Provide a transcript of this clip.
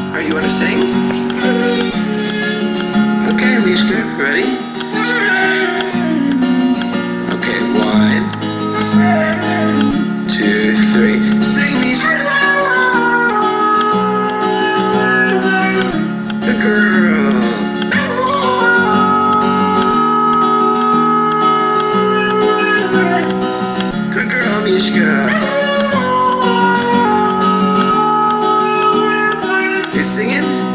Alright, you wanna sing? Okay, Mishka, ready? Okay, 1, 2, 3. Sing, Mishka! Good girl! Good girl, Mishka! You singing?